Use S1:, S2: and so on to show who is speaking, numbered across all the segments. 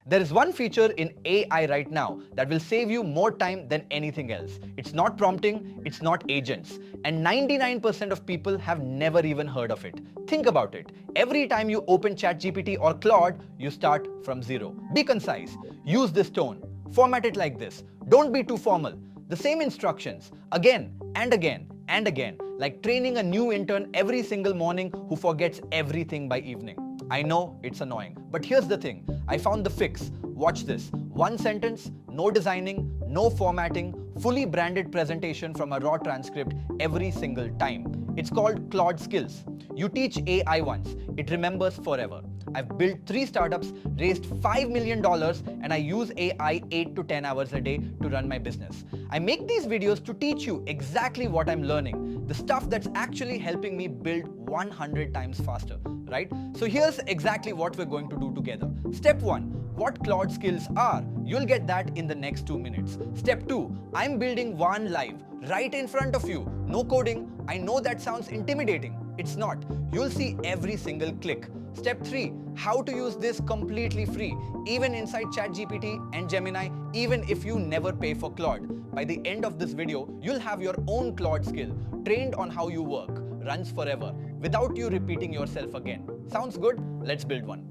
S1: There is one feature in AI right now that will save you more time than anything else. It's not prompting, it's not agents. And 99% of people have never even heard of it. Think about it. Every time you open ChatGPT or Claude, you start from zero. Be concise. Use this tone. Format it like this. Don't be too formal. The same instructions, again and again and again, like training a new intern every single morning who forgets everything by evening. I know it's annoying, but here's the thing. I found the fix. Watch this. One sentence, no designing, no formatting, fully branded presentation from a raw transcript every single time. It's called Claude Skills. You teach AI once, it remembers forever. I've built 3 startups, raised $5 million, and I use AI 8 to 10 hours a day to run my business. I make these videos to teach you exactly what I'm learning, the stuff that's actually helping me build 100 times faster, right? So here's exactly what we're going to do together. Step 1, what Claude Skills are. You'll get that in the next 2 minutes. Step 2, I'm building one live, right in front of you. No coding. I know that sounds intimidating. It's not. You'll see every single click. Step 3, how to use this completely free, even inside ChatGPT and Gemini, even if you never pay for Claude. By the end of this video, you'll have your own Claude skill, trained on how you work, runs forever, without you repeating yourself again. Sounds good? Let's build one.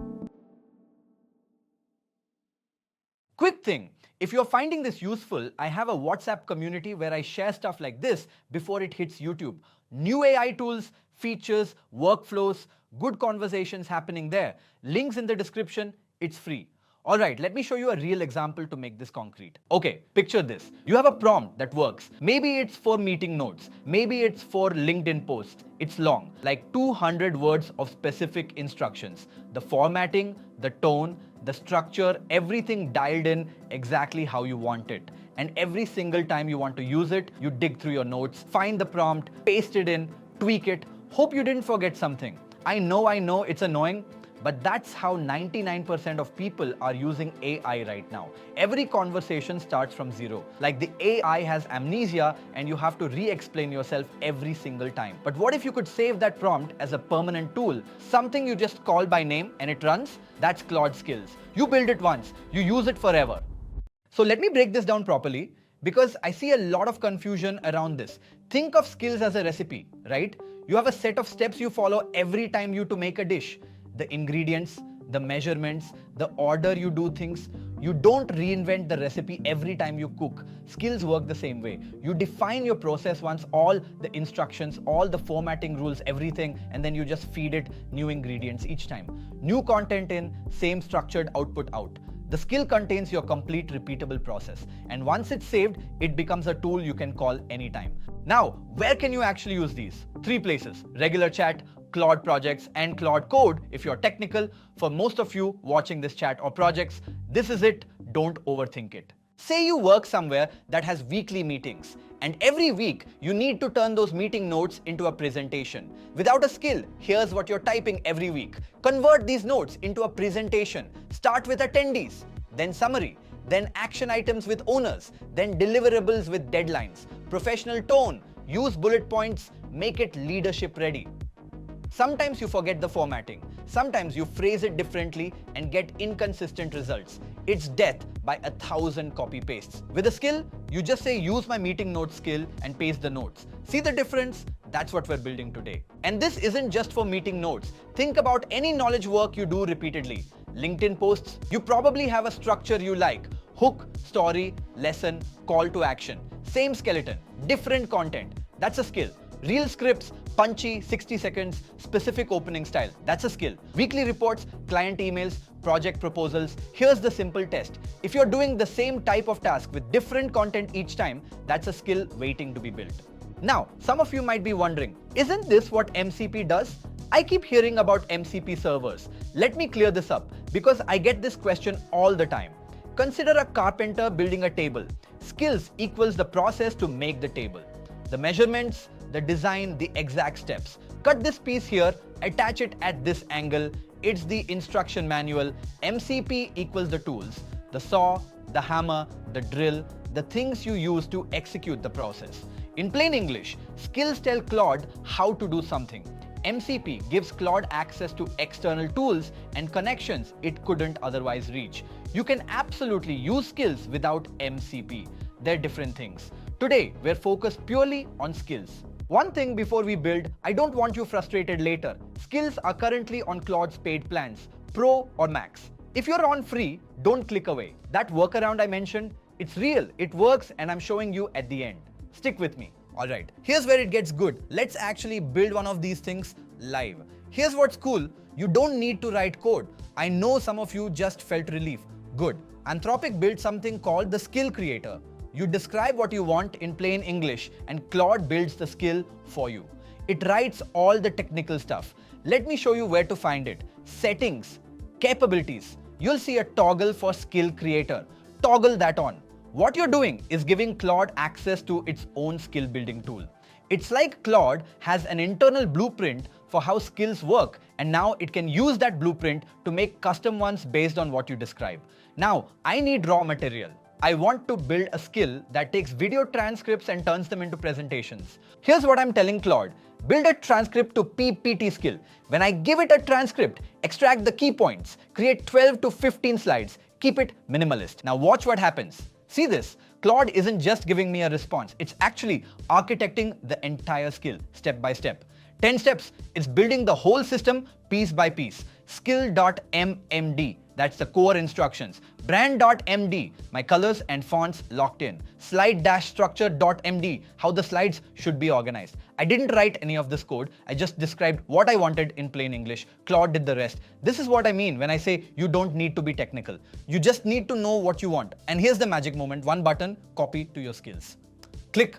S1: Quick thing, if you're finding this useful, I have a WhatsApp community where I share stuff like this before it hits YouTube. New AI tools, features, workflows, good conversations happening there. Links in the description, it's free. Alright, let me show you a real example to make this concrete. Okay, picture this. You have a prompt that works. Maybe it's for meeting notes. Maybe it's for LinkedIn posts. It's long, like 200 words of specific instructions. The formatting, the tone, the structure, everything dialed in exactly how you want it. And every single time you want to use it, you dig through your notes, find the prompt, paste it in, tweak it. Hope you didn't forget something. I know it's annoying, but that's how 99% of people are using AI right now. Every conversation starts from zero. Like the AI has amnesia and you have to re-explain yourself every single time. But what if you could save that prompt as a permanent tool? Something you just call by name and it runs? That's Claude Skills. You build it once, you use it forever. So let me break this down properly because I see a lot of confusion around this. Think of skills as a recipe, right? You have a set of steps you follow every time you to make a dish. The ingredients, the measurements, the order you do things. You don't reinvent the recipe every time you cook. Skills work the same way. You define your process once, all the instructions, all the formatting rules, everything, and then you just feed it new ingredients each time. New content in, same structured output out. The skill contains your complete repeatable process. And once it's saved, it becomes a tool you can call anytime. Now, where can you actually use these? 3 places: regular chat, Claude Projects, and Claude Code if you're technical. For most of you watching this chat or projects, this is it. Don't overthink it. Say you work somewhere that has weekly meetings, and every week you need to turn those meeting notes into a presentation. Without a skill, here's what you're typing every week. Convert these notes into a presentation. Start with attendees, then summary, then action items with owners, then deliverables with deadlines. Professional tone, use bullet points, make it leadership ready. Sometimes you forget the formatting. Sometimes you phrase it differently and get inconsistent results. It's death by 1,000 copy pastes. With a skill, you just say use my meeting notes skill and paste the notes. See the difference? That's what we're building today. And this isn't just for meeting notes. Think about any knowledge work you do repeatedly. LinkedIn posts, you probably have a structure you like. Hook, story, lesson, call to action. Same skeleton, different content. That's a skill. Reel scripts, punchy, 60 seconds, specific opening style. That's a skill. Weekly reports, client emails, project proposals. Here's the simple test. If you're doing the same type of task with different content each time, that's a skill waiting to be built. Now, some of you might be wondering, isn't this what MCP does? I keep hearing about MCP servers. Let me clear this up because I get this question all the time. Consider a carpenter building a table. Skills equals the process to make the table. The measurements, the design, the exact steps. Cut this piece here, attach it at this angle. It's the instruction manual. MCP equals the tools, the saw, the hammer, the drill, the things you use to execute the process. In plain English, skills tell Claude how to do something. MCP gives Claude access to external tools and connections it couldn't otherwise reach. You can absolutely use skills without MCP. They're different things. Today, we're focused purely on skills. One thing before we build, I don't want you frustrated later. Skills are currently on Claude's paid plans, Pro or Max. If you're on free, don't click away. That workaround I mentioned, it's real, it works, and I'm showing you at the end. Stick with me. Alright, here's where it gets good. Let's actually build one of these things live. Here's what's cool. You don't need to write code. I know some of you just felt relief. Good. Anthropic built something called the skill creator. You describe what you want in plain English and Claude builds the skill for you. It writes all the technical stuff. Let me show you where to find it. Settings, capabilities. You'll see a toggle for skill creator. Toggle that on. What you're doing is giving Claude access to its own skill building tool. It's like Claude has an internal blueprint for how skills work, and now it can use that blueprint to make custom ones based on what you describe. Now, I need raw material. I want to build a skill that takes video transcripts and turns them into presentations. Here's what I'm telling Claude. Build a transcript to PPT skill. When I give it a transcript, extract the key points, create 12 to 15 slides, keep it minimalist. Now watch what happens. See this? Claude isn't just giving me a response, it's actually architecting the entire skill, step by step. 10 steps, it's building the whole system piece by piece. Skill.mmd, that's the core instructions. Brand.md, my colors and fonts locked in. Slide-structure.md, how the slides should be organized. I didn't write any of this code, I just described what I wanted in plain English. Claude did the rest. This is what I mean when I say you don't need to be technical. You just need to know what you want. And here's the magic moment, one button, copy to your skills. Click,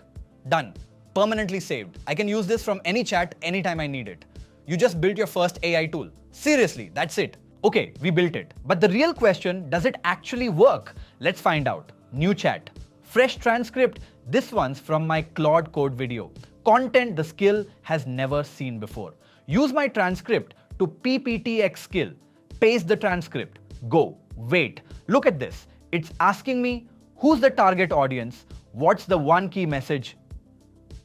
S1: done. Permanently saved. I can use this from any chat anytime I need it. You just built your first AI tool. Seriously, that's it. Okay, we built it. But the real question, does it actually work? Let's find out. New chat. Fresh transcript. This one's from my Claude code video. Content the skill has never seen before. Use my transcript to PPTX skill. Paste the transcript. Go. Wait. Look at this. It's asking me, who's the target audience? What's the one key message?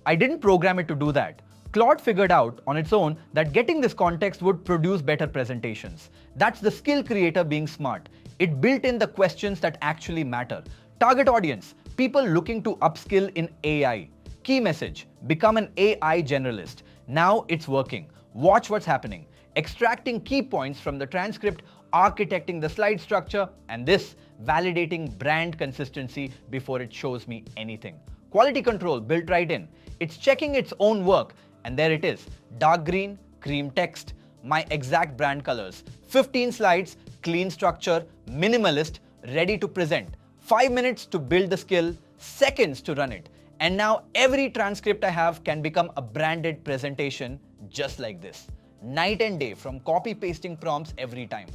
S1: I didn't program it to do that. Claude figured out on its own that getting this context would produce better presentations. That's the skill creator being smart. It built in the questions that actually matter. Target audience, people looking to upskill in AI. Key message, become an AI generalist. Now it's working. Watch what's happening. Extracting key points from the transcript, architecting the slide structure, and this, validating brand consistency before it shows me anything. Quality control built right in. It's checking its own work, and there it is. Dark green, cream text, my exact brand colors. 15 slides, clean structure, minimalist, ready to present. 5 minutes to build the skill, seconds to run it. And now every transcript I have can become a branded presentation just like this. Night and day from copy pasting prompts every time.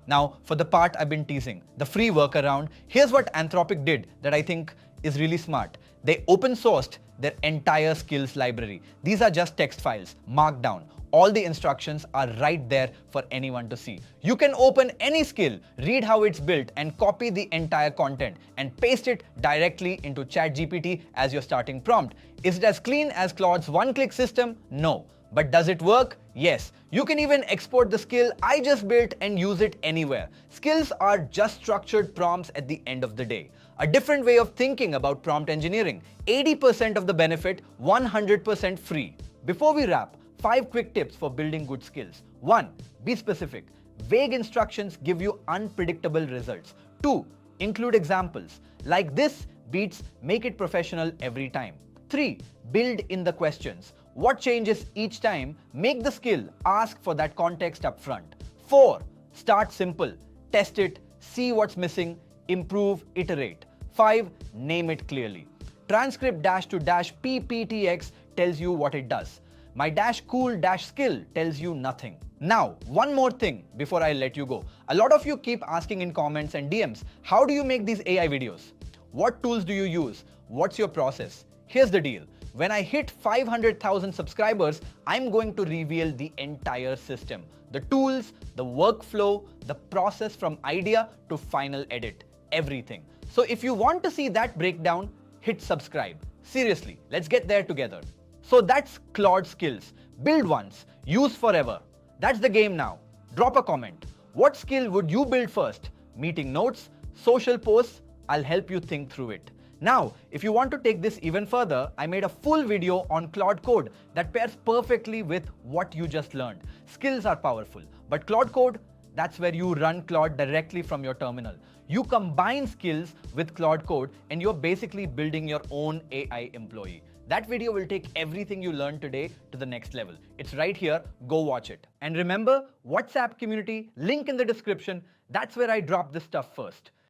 S1: Now, for the part I've been teasing, the free workaround, here's what Anthropic did that I think is really smart. They open sourced their entire skills library. These are just text files, marked down. All the instructions are right there for anyone to see. You can open any skill, read how it's built, and copy the entire content and paste it directly into ChatGPT as your starting prompt. Is it as clean as Claude's one-click system? No. But does it work? Yes. You can even export the skill I just built and use it anywhere. Skills are just structured prompts at the end of the day. A different way of thinking about prompt engineering. 80% of the benefit, 100% free. Before we wrap, 5 quick tips for building good skills. 1. Be specific. Vague instructions give you unpredictable results. 2. Include examples. Like this beats make it professional every time. 3. Build in the questions. What changes each time? Make the skill. Ask for that context up front. 4. Start simple. Test it. See what's missing. Improve. Iterate. 5. Name it clearly. Transcript dash to dash PPTX tells you what it does. My dash cool dash skill tells you nothing. Now, one more thing before I let you go. A lot of you keep asking in comments and DMs, how do you make these AI videos? What tools do you use? What's your process? Here's the deal. When I hit 500,000 subscribers, I'm going to reveal the entire system. The tools, the workflow, the process from idea to final edit, everything. So if you want to see that breakdown, hit subscribe. Seriously, let's get there together. So that's Claude Skills. Build once, use forever. That's the game now. Drop a comment. What skill would you build first? Meeting notes, social posts? I'll help you think through it. Now, if you want to take this even further, I made a full video on Claude Code that pairs perfectly with what you just learned. Skills are powerful, but Claude Code, that's where you run Claude directly from your terminal. You combine skills with Claude Code and you're basically building your own AI employee. That video will take everything you learned today to the next level. It's right here, go watch it. And remember, WhatsApp community, link in the description, that's where I drop this stuff first.